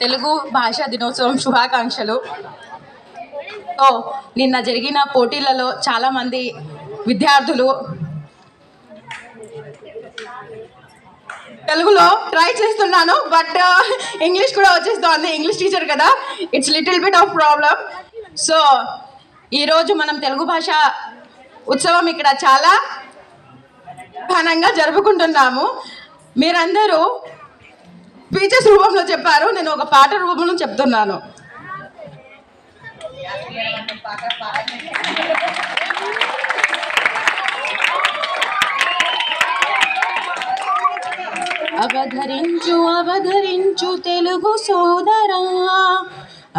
తెలుగు భాషా దినోత్సవం శుభాకాంక్షలు. నిన్న జరిగిన పోటీలలో చాలామంది విద్యార్థులు తెలుగులో ట్రై చేస్తున్నాను, బట్ ఇంగ్లీష్ కూడా వచ్చేస్తుంది. ఇంగ్లీష్ టీచర్ కదా, it's little bit of problem. So ఈరోజు మనం తెలుగు భాష ఉత్సవం ఇక్కడ చాలా ఘనంగా జరుపుకుంటున్నాము. మీరందరూ స్పీచెస్ రూపంలో చెప్పారు, నేను ఒక పాట రూపంలో చెప్తున్నాను. అవధరించు అవధరించు తెలుగు సోదరా,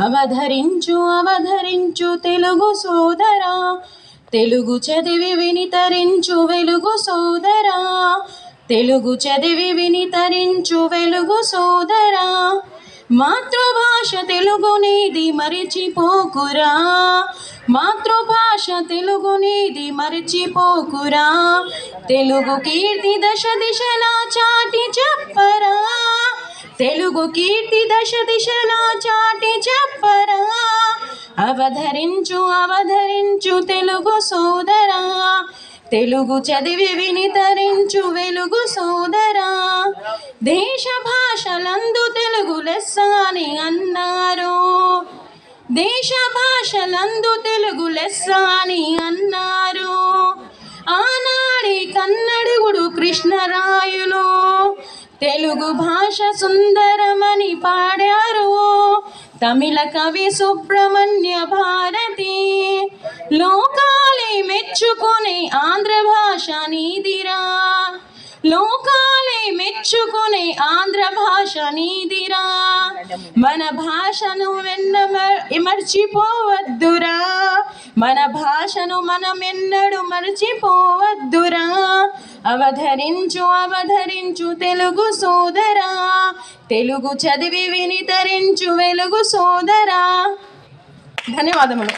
అవధరించు అవధరించు తెలుగు సోదరా, తెలుగు చదివి వినితరించు వెలుగు సోదరా, తెలుగు చదివి వినితరించు వెలుగు సోదరా, మాతృభాష తెలుగు నీది మరిచిపోకురా, మాతృభాష తెలుగు నీది మరిచిపోకురా, తెలుగు కీర్తి దశ దిశలా చాటి చెప్పరా, తెలుగు కీర్తి దశ దిశలా చాటి చెప్పరా, అవధరించు అవధరించు తెలుగు సోదరా, తెలుగు చదివి వినితరించు వెలుగు సోదరా, దేశ భాషలందు తెలుగు లెస్స అని అన్నారు, దేశ భాషలందు తెలుగు లెస్స అని అన్నారు, ఆనాడి కన్నడుగుడు కృష్ణరాయులు తెలుగు భాష సుందరమని పాడారు, తమిళ కవి సుబ్రహ్మణ్య భారతి లోకాలే మెచ్చుకునే ఆంధ్ర భాష నీదిరా, లోకాలే మెచ్చుకునే ఆంధ్ర భాష నీదిరా, మన భాషను మర్చిపోవద్దురా, మన భాషను మనమెన్నడు మర్చిపోవద్దురా, అవధరించు అవధరించు తెలుగు సోదరా, తెలుగు చదివి వినితరించు వెలుగు సోదరా. ధన్యవాదములు.